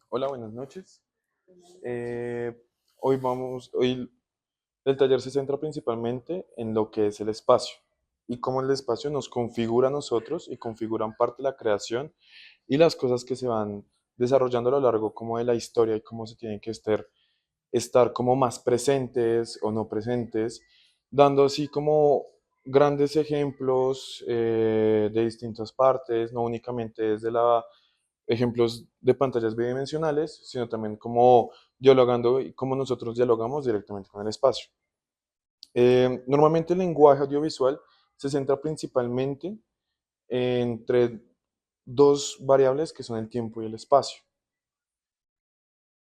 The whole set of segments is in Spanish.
Hola, buenas noches. Eh, hoy el taller se centra principalmente en lo que es el espacio y cómo el espacio nos configura a nosotros y configuran parte de la creación y las cosas que se van desarrollando a lo largo como de la historia y cómo se tienen que estar como más presentes o no presentes, dando así como grandes ejemplos de distintas partes, no únicamente desde ejemplos de pantallas bidimensionales, sino también como dialogando y cómo nosotros dialogamos directamente con el espacio. Normalmente el lenguaje audiovisual se centra principalmente entre dos variables que son el tiempo y el espacio.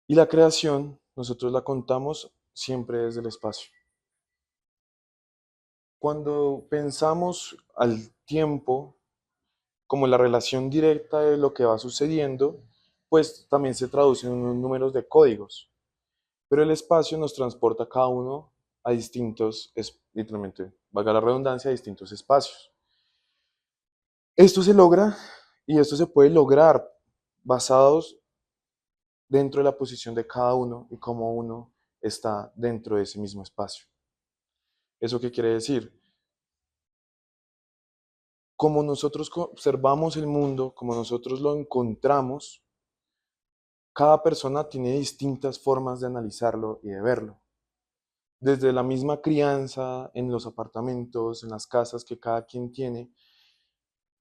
Y la creación, nosotros la contamos siempre desde el espacio. Cuando pensamos al tiempo como la relación directa de lo que va sucediendo, pues también se traduce en unos números de códigos. Pero el espacio nos transporta a cada uno a distintos, literalmente, valga la redundancia, a distintos espacios. Esto se logra y esto se puede lograr basados dentro de la posición de cada uno y cómo uno está dentro de ese mismo espacio. ¿Eso qué quiere decir? Como nosotros observamos el mundo, como nosotros lo encontramos, cada persona tiene distintas formas de analizarlo y de verlo. Desde la misma crianza, en los apartamentos, en las casas que cada quien tiene,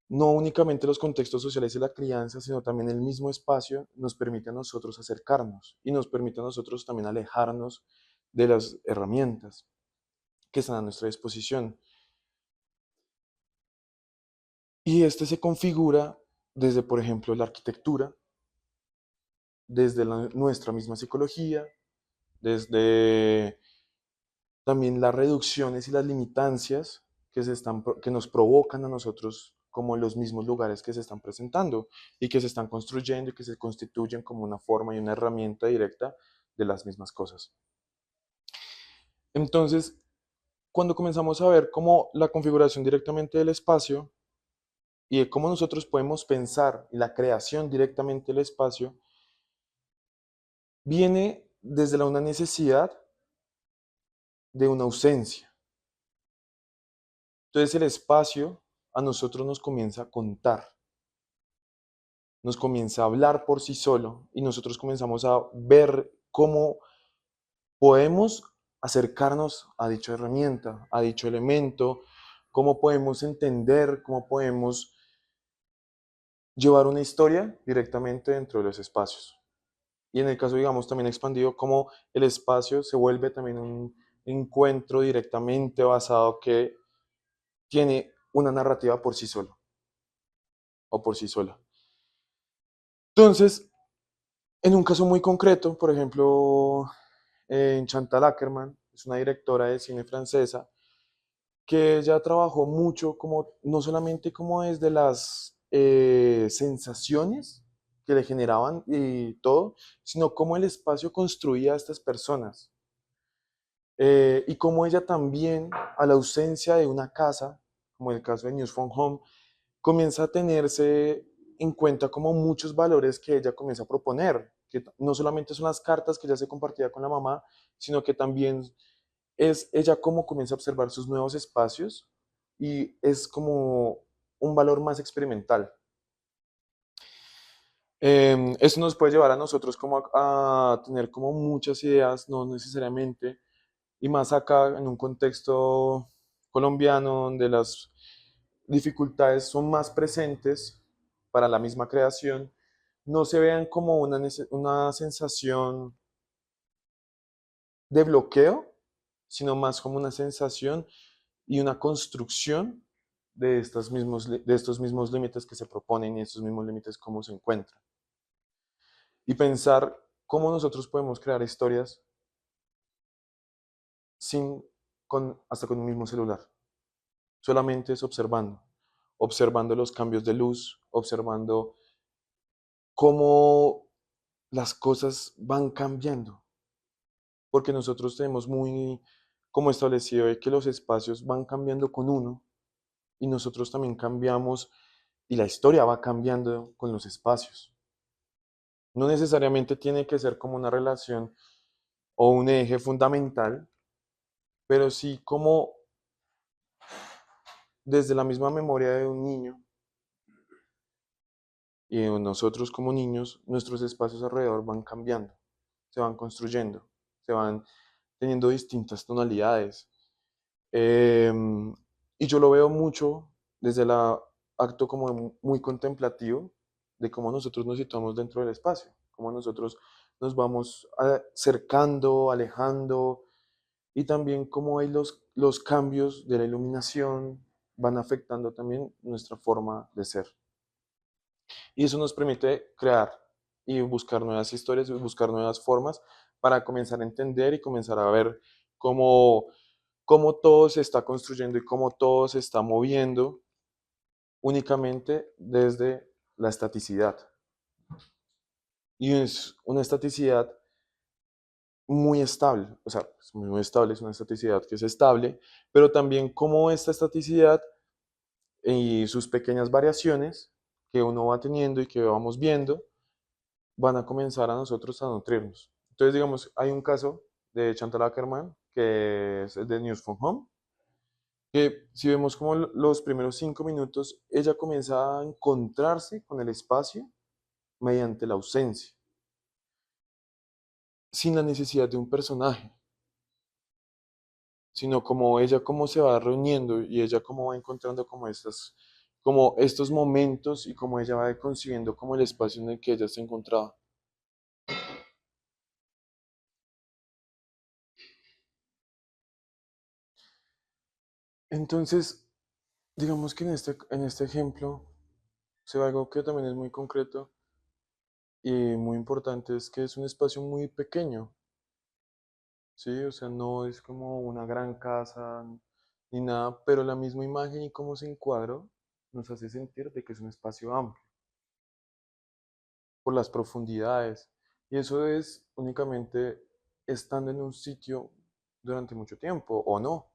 no únicamente los contextos sociales de la crianza, sino también el mismo espacio nos permite a nosotros acercarnos y nos permite a nosotros también alejarnos de las herramientas que están a nuestra disposición. Y este se configura desde, por ejemplo, la arquitectura, desde nuestra misma psicología, desde también las reducciones y las limitancias que nos provocan a nosotros como los mismos lugares que se están presentando y que se están construyendo y que se constituyen como una forma y una herramienta directa de las mismas cosas. Entonces, cuando comenzamos a ver cómo la configuración directamente del espacio y de cómo nosotros podemos pensar y la creación directamente del espacio, viene desde una necesidad de una ausencia. Entonces el espacio a nosotros nos comienza a contar, nos comienza a hablar por sí solo y nosotros comenzamos a ver cómo podemos acercarnos a dicha herramienta, a dicho elemento, cómo podemos entender, cómo podemos llevar una historia directamente dentro de los espacios. Y en el caso, digamos, también expandido, cómo el espacio se vuelve también un encuentro directamente basado que tiene una narrativa por sí solo o por sí sola. Entonces, en un caso muy concreto, por ejemplo, en Chantal Akerman, es una directora de cine francesa, que ella trabajó mucho como, no solamente como desde las sensaciones que le generaban y todo, sino cómo el espacio construía a estas personas. Y cómo ella también, a la ausencia de una casa, como el caso de News from Home, comienza a tenerse en cuenta como muchos valores que ella comienza a proponer, que no solamente son las cartas que ella se compartía con la mamá, sino que también es ella cómo comienza a observar sus nuevos espacios y es como un valor más experimental. Esto nos puede llevar a nosotros como a tener como muchas ideas, no necesariamente, y más acá en un contexto colombiano donde las dificultades son más presentes para la misma creación, no se vean como una sensación de bloqueo, sino más como una sensación y una construcción de estos mismos límites que se proponen y estos mismos límites cómo se encuentran. Y pensar cómo nosotros podemos crear historias hasta con un mismo celular. Solamente es observando, observando los cambios de luz, observando cómo las cosas van cambiando, porque nosotros tenemos muy como establecido de que los espacios van cambiando con uno y nosotros también cambiamos y la historia va cambiando con los espacios. No necesariamente tiene que ser como una relación o un eje fundamental, pero sí como desde la misma memoria de un niño y de nosotros como niños, nuestros espacios alrededor van cambiando, se van construyendo, se van teniendo distintas tonalidades. Em, y yo lo veo mucho desde el acto como muy contemplativo de cómo nosotros nos situamos dentro del espacio, cómo nosotros nos vamos acercando, alejando, y también cómo hay los cambios de la iluminación van afectando también nuestra forma de ser. Y eso nos permite crear y buscar nuevas historias y buscar nuevas formas para comenzar a entender y comenzar a ver cómo, cómo todo se está construyendo y cómo todo se está moviendo únicamente desde la estaticidad. Y es una estaticidad muy estable, o sea, es muy estable, es una estaticidad que es estable, pero también cómo esta estaticidad y sus pequeñas variaciones que uno va teniendo y que vamos viendo van a comenzar a nosotros a nutrirnos. Entonces, digamos, hay un caso de Chantal Ackerman, que es el de News from Home, que si vemos como los primeros 5 minutos, ella comienza a encontrarse con el espacio mediante la ausencia, sin la necesidad de un personaje, sino como ella cómo se va reuniendo y ella cómo va encontrando como estos momentos y cómo ella va concibiendo como el espacio en el que ella se encontraba. Entonces, digamos que en este ejemplo se ve algo que también es muy concreto y muy importante, es que es un espacio muy pequeño, ¿sí? O sea, no es como una gran casa ni nada, pero la misma imagen y cómo se encuadró nos hace sentir de que es un espacio amplio, por las profundidades. Y eso es únicamente estando en un sitio durante mucho tiempo, o no,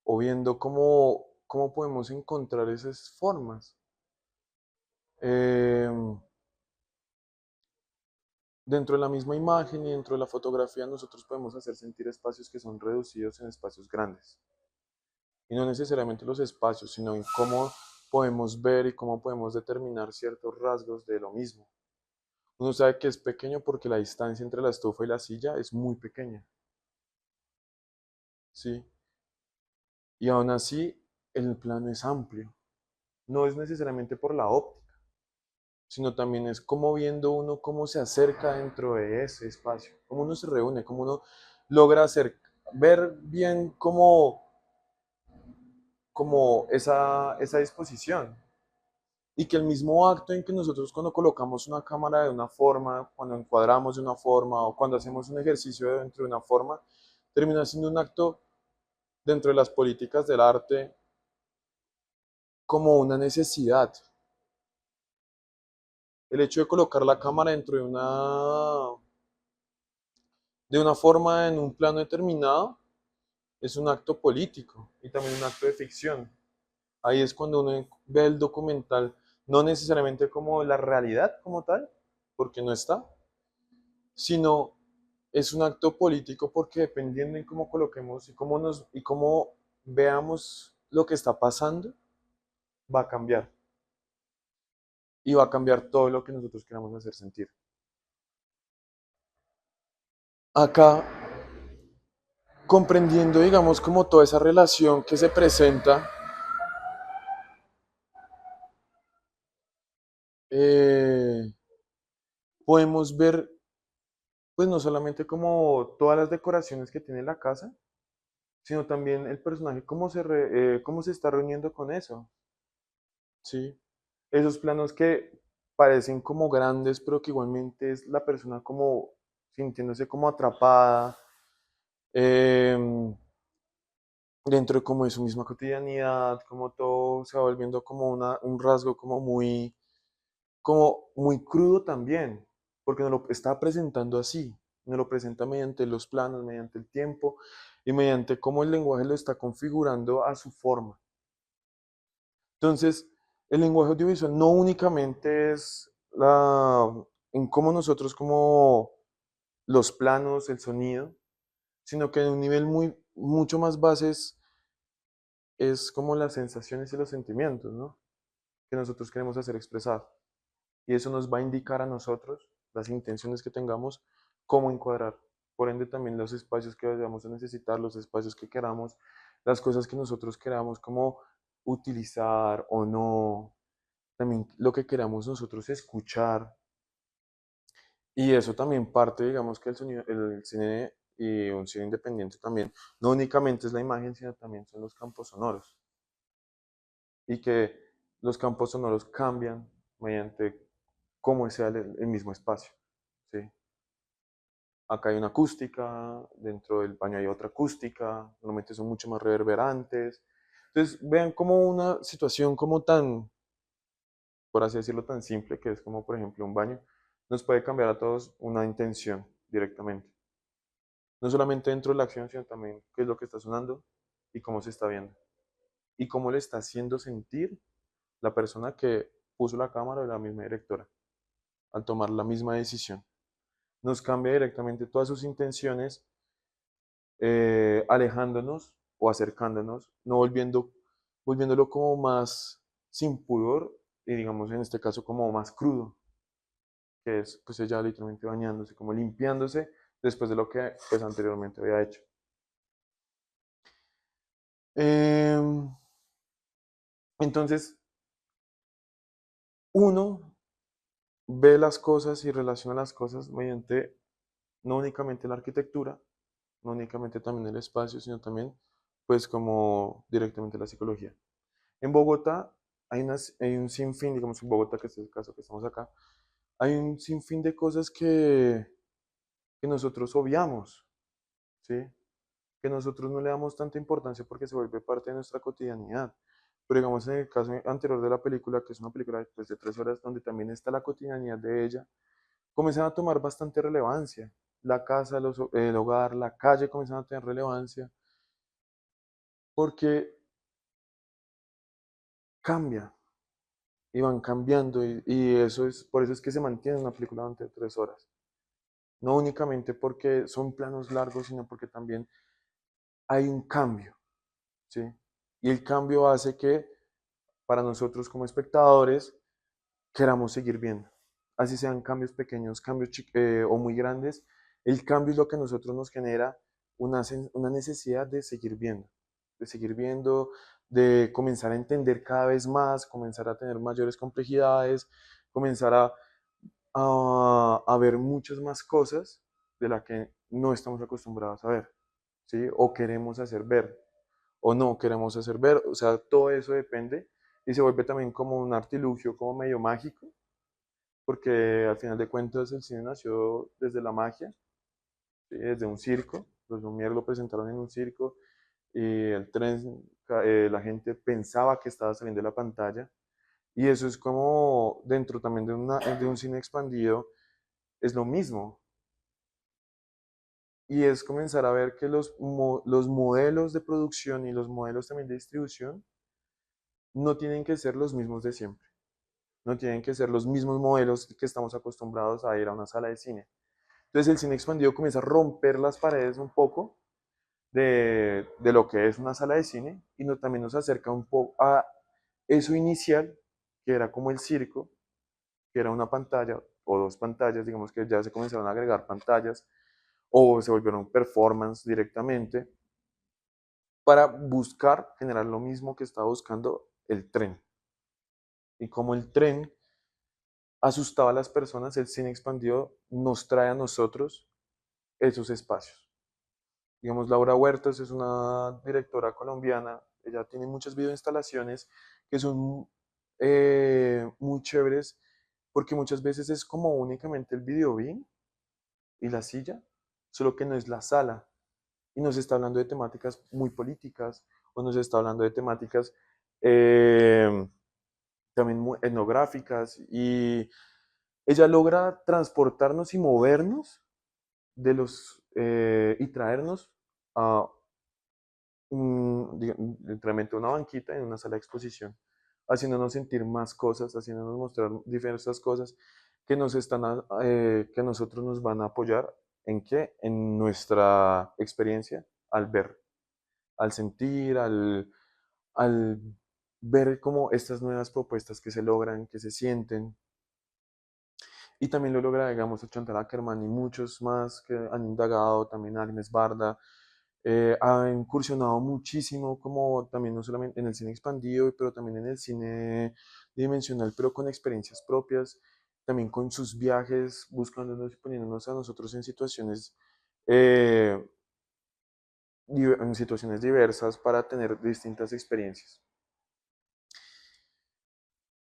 o viendo cómo podemos encontrar esas formas. Em, Dentro de la misma imagen y dentro de la fotografía nosotros podemos hacer sentir espacios que son reducidos en espacios grandes. Y no necesariamente los espacios, sino en cómo podemos ver y cómo podemos determinar ciertos rasgos de lo mismo. Uno sabe que es pequeño porque la distancia entre la estufa y la silla es muy pequeña, ¿sí? Y aún así el plano es amplio. No es necesariamente por la óptica, sino también es como viendo uno cómo se acerca dentro de ese espacio, cómo uno se reúne, cómo uno logra ver bien como esa disposición. Y que el mismo acto en que nosotros cuando colocamos una cámara de una forma, cuando encuadramos de una forma o cuando hacemos un ejercicio dentro de una forma, termina siendo un acto dentro de las políticas del arte como una necesidad. El hecho de colocar la cámara dentro de una forma en un plano determinado es un acto político y también un acto de ficción. Ahí es cuando uno ve el documental, no necesariamente como la realidad como tal, porque no está, sino es un acto político porque dependiendo en cómo coloquemos y cómo veamos lo que está pasando, va a cambiar. Y va a cambiar todo lo que nosotros queramos hacer sentir. Acá, comprendiendo, digamos, como toda esa relación que se presenta, eh, podemos ver, pues no solamente como todas las decoraciones que tiene la casa, sino también el personaje, cómo se está reuniendo con eso, ¿sí? Esos planos que parecen como grandes, pero que igualmente es la persona como sintiéndose como atrapada em, dentro de como de su misma cotidianidad, como todo se va volviendo como un rasgo como muy crudo también, porque nos lo está presentando así, nos lo presenta mediante los planos, mediante el tiempo y mediante cómo el lenguaje lo está configurando a su forma. Entonces, el lenguaje audiovisual no únicamente es en cómo nosotros, como los planos, el sonido, sino que en un nivel mucho más base es como las sensaciones y los sentimientos, ¿no? Que nosotros queremos hacer expresar. Y eso nos va a indicar a nosotros, las intenciones que tengamos, cómo encuadrar. Por ende, también los espacios que vayamos a necesitar, los espacios que queramos, las cosas que nosotros queramos, como utilizar o no, también lo que queramos nosotros escuchar. Y eso también parte, digamos, que el sonido, el cine y un cine independiente también, no únicamente es la imagen, sino también son los campos sonoros. Y que los campos sonoros cambian mediante cómo sea el mismo espacio. ¿Sí? Acá hay una acústica, dentro del baño hay otra acústica, normalmente son mucho más reverberantes. Entonces, vean como una situación como tan, por así decirlo, tan simple, que es como, por ejemplo, un baño, nos puede cambiar a todos una intención directamente. No solamente dentro de la acción, sino también qué es lo que está sonando y cómo se está viendo. Y cómo le está haciendo sentir la persona que puso la cámara o la misma directora al tomar la misma decisión. Nos cambia directamente todas sus intenciones, alejándonos o acercándonos, no volviéndolo como más sin pudor y digamos en este caso como más crudo, que es pues ella literalmente bañándose, como limpiándose después de lo que pues anteriormente había hecho. Eh, entonces, uno ve las cosas y relaciona las cosas mediante no únicamente la arquitectura, no únicamente también el espacio, sino también pues como directamente la psicología. En Bogotá hay un sinfín, digamos en Bogotá, que es el caso que estamos acá, hay un sinfín de cosas que nosotros obviamos, ¿sí? Que nosotros no le damos tanta importancia porque se vuelve parte de nuestra cotidianidad. Pero digamos en el caso anterior de la película, que es una película pues, de 3 horas, donde también está la cotidianidad de ella, comienzan a tomar bastante relevancia. La casa, el hogar, la calle comienzan a tener relevancia porque cambia y van cambiando y eso es, por eso es que se mantiene una película durante 3 horas. No únicamente porque son planos largos, sino porque también hay un cambio, ¿sí? Y el cambio hace que para nosotros como espectadores queramos seguir viendo. Así sean cambios pequeños, cambios o muy grandes, el cambio es lo que a nosotros nos genera una necesidad de seguir viendo, de comenzar a entender cada vez más, comenzar a tener mayores complejidades, comenzar a ver muchas más cosas de las que no estamos acostumbrados a ver, ¿sí? O queremos hacer ver, o no queremos hacer ver, o sea, todo eso depende y se vuelve también como un artilugio, como medio mágico, porque al final de cuentas el cine nació desde la magia, ¿sí? Desde un circo, los Lumière lo presentaron en un circo y el tren, la gente pensaba que estaba saliendo de la pantalla y eso es como dentro también de un cine expandido, es lo mismo. Y es comenzar a ver que los modelos de producción y los modelos también de distribución no tienen que ser los mismos de siempre. No tienen que ser los mismos modelos que estamos acostumbrados a ir a una sala de cine. Entonces el cine expandido comienza a romper las paredes un poco de lo que es una sala de cine y también nos acerca un poco a eso inicial, que era como el circo, que era una pantalla o dos pantallas, digamos que ya se comenzaron a agregar pantallas o se volvieron performance directamente para buscar generar lo mismo que estaba buscando el tren. Y como el tren asustaba a las personas, el cine expandido nos trae a nosotros esos espacios. Digamos, Laura Huertas es una directora colombiana, ella tiene muchas videoinstalaciones que son muy chéveres porque muchas veces es como únicamente el videobeam y la silla, solo que no es la sala. Y nos está hablando de temáticas muy políticas o nos está hablando de temáticas eh, también muy etnográficas y ella logra transportarnos y movernos y traernos a literalmente una banquita en una sala de exposición, haciéndonos sentir más cosas, haciéndonos mostrar diversas cosas. que nosotros nos van a apoyar en qué, en nuestra experiencia al ver, al sentir, al ver como estas nuevas propuestas que se logran, que se sienten. Y también lo logra, digamos, Chantal Ackerman y muchos más que han indagado, también Agnes Barda, ha incursionado muchísimo, como también no solamente en el cine expandido, pero también en el cine dimensional, pero con experiencias propias, también con sus viajes, buscándonos y poniéndonos a nosotros eh, en situaciones diversas para tener distintas experiencias.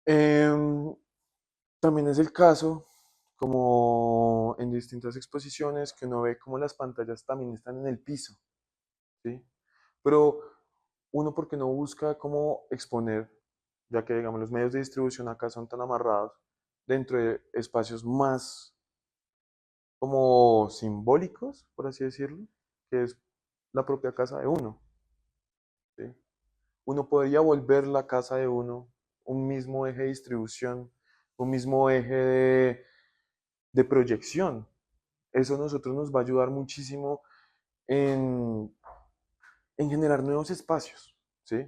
Em, También es el caso, como en distintas exposiciones, que uno ve como las pantallas también están en el piso, ¿sí? Pero uno porque no busca cómo exponer, ya que digamos los medios de distribución acá son tan amarrados dentro de espacios más como simbólicos, por así decirlo, que es la propia casa de uno, ¿sí? Uno podría volver la casa de uno un mismo eje de distribución, un mismo eje de proyección. Eso a nosotros nos va a ayudar muchísimo en, en generar nuevos espacios, ¿sí?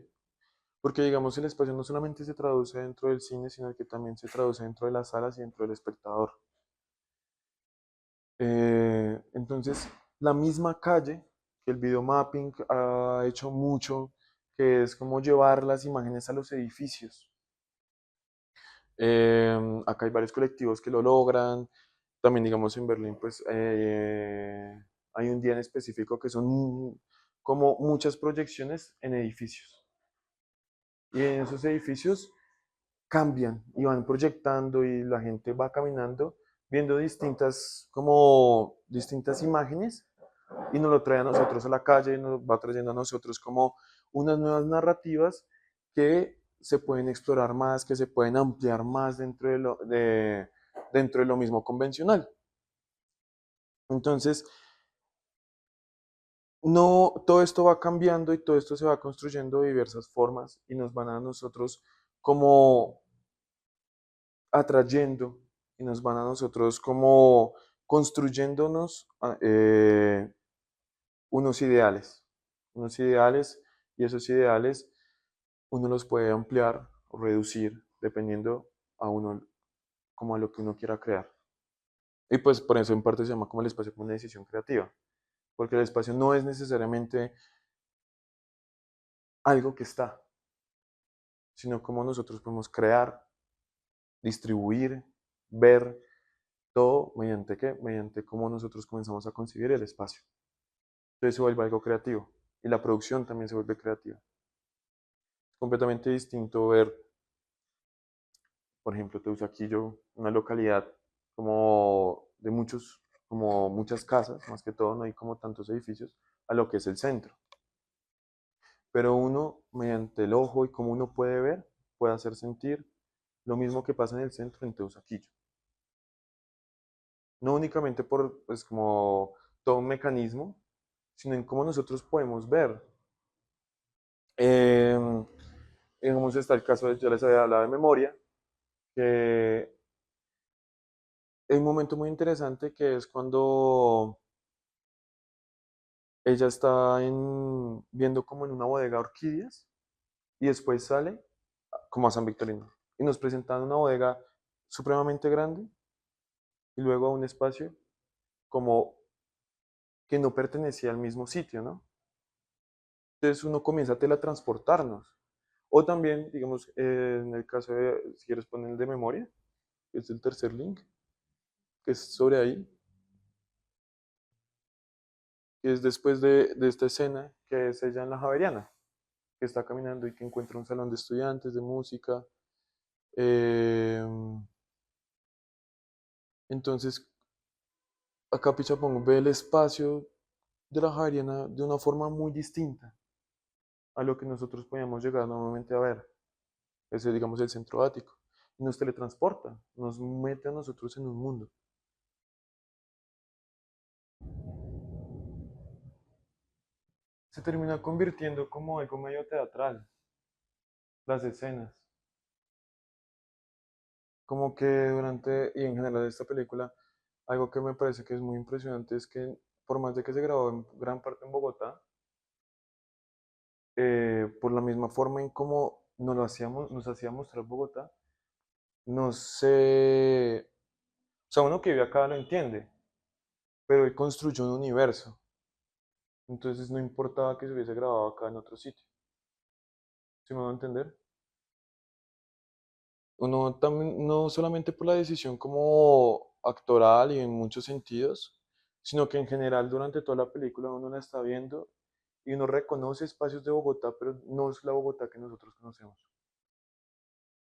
Porque, digamos, el espacio no solamente se traduce dentro del cine, sino que también se traduce dentro de las salas y dentro del espectador. Entonces, la misma calle, que el videomapping ha hecho mucho, que es como llevar las imágenes a los edificios. Acá hay varios colectivos que lo logran. También, digamos, en Berlín, pues hay un día en específico que son como muchas proyecciones en edificios. Y en esos edificios cambian y van proyectando y la gente va caminando viendo como distintas imágenes y nos lo trae a nosotros a la calle y nos va trayendo a nosotros como unas nuevas narrativas que se pueden explorar más, que se pueden ampliar más dentro de lo mismo convencional. Entonces, no, todo esto va cambiando y todo esto se va construyendo de diversas formas y nos van a nosotros como atrayendo y nos van a nosotros como construyéndonos unos ideales y esos ideales uno los puede ampliar o reducir dependiendo a uno como a lo que uno quiera crear. Y pues por eso en parte se llama como el espacio como una decisión creativa, porque el espacio no es necesariamente algo que está, sino como nosotros podemos crear, distribuir, ver todo mediante qué, mediante cómo nosotros comenzamos a concebir el espacio. Entonces se vuelve algo creativo y la producción también se vuelve creativa. Es completamente distinto ver, por ejemplo, Teusaquillo, una localidad como muchas casas, más que todo, no hay como tantos edificios, a lo que es el centro. Pero uno, mediante el ojo y como uno puede ver, puede hacer sentir lo mismo que pasa en el centro en Teusaquillo. No únicamente por, pues, como todo un mecanismo, sino en cómo nosotros podemos ver. Eh, digamos, está el caso de, yo les había hablado de memoria, que hay un momento muy interesante que es cuando ella está viendo como en una bodega orquídeas y después sale como a San Victorino y nos presentan una bodega supremamente grande y luego a un espacio como que no pertenecía al mismo sitio, ¿no? Entonces uno comienza a teletransportarnos. O también, digamos, en el caso de, si quieres poner el de memoria, que es el tercer link, que es sobre ahí, que es después de esta escena, que es ella en la Javeriana, que está caminando y que encuentra un salón de estudiantes de música. Eh, entonces, acá Pichapong ve el espacio de la Javeriana de una forma muy distinta a lo que nosotros podíamos llegar normalmente a ver. Ese es, digamos, el centro ático. Y nos teletransporta, nos mete a nosotros en un mundo. Se termina convirtiendo como algo medio teatral, las escenas. Como que durante y en general esta película, algo que me parece que es muy impresionante es que por más de que se grabó en gran parte en Bogotá, por la misma forma en cómo nos hacía mostrar Bogotá, no sé, o sea, uno que vive acá lo entiende, pero él construyó un universo, entonces no importaba que se hubiese grabado acá en otro sitio, ¿sí me van a entender? Uno también, no solamente por la decisión como actoral y en muchos sentidos, sino que en general durante toda la película uno la está viendo y uno reconoce espacios de Bogotá, pero no es la Bogotá que nosotros conocemos.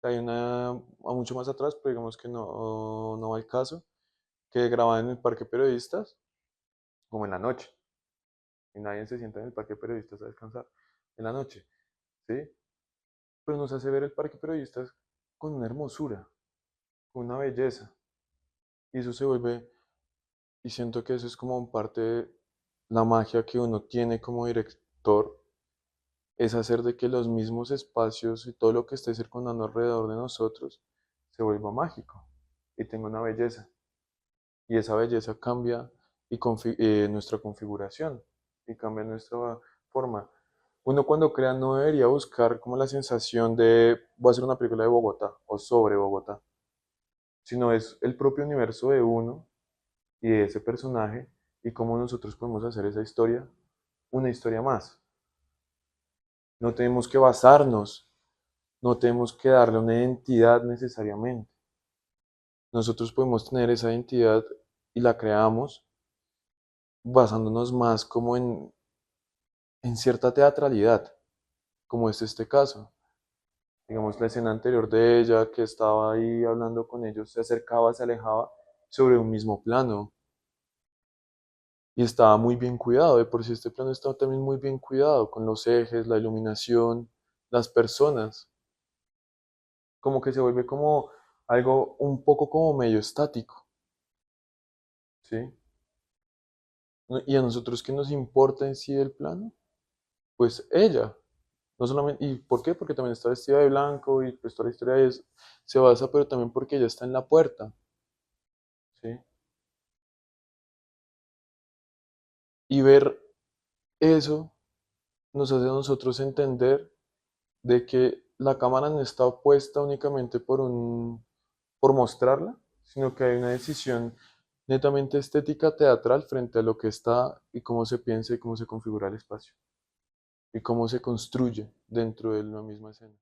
Hay una mucho más atrás, pero digamos que no va al caso, que graban en el Parque Periodistas, como en la noche, y nadie se sienta en el Parque Periodistas a descansar en la noche, ¿sí? Pero nos hace ver el Parque Periodistas con una hermosura, con una belleza, y eso se vuelve. Y siento que eso es como parte de la magia que uno tiene como director, es hacer de que los mismos espacios y todo lo que esté circundando alrededor de nosotros se vuelva mágico y tenga una belleza. Y esa belleza cambia nuestra configuración y cambia nuestra forma. Uno cuando crea no debería buscar como la sensación de voy a hacer una película de Bogotá o sobre Bogotá, sino es el propio universo de uno y de ese personaje y cómo nosotros podemos hacer esa historia una historia más. No tenemos que basarnos, no tenemos que darle una identidad necesariamente. Nosotros podemos tener esa identidad y la creamos basándonos más como en cierta teatralidad, como es este caso. Digamos, la escena anterior de ella que estaba ahí hablando con ellos, se acercaba, se alejaba sobre un mismo plano y estaba muy bien cuidado. De por sí este plano estaba también muy bien cuidado con los ejes, la iluminación, las personas. Como que se vuelve como algo un poco como medio estático, ¿sí? Y a nosotros qué nos importa en sí el plano, pues ella, no solamente, ¿y por qué? Porque también está vestida de blanco y pues toda la historia se basa, pero también porque ella está en la puerta, ¿sí? Y ver eso nos hace a nosotros entender de que la cámara no está puesta únicamente por mostrarla, sino que hay una decisión netamente estética teatral frente a lo que está y cómo se piensa y cómo se configura el espacio y cómo se construye dentro de la misma escena.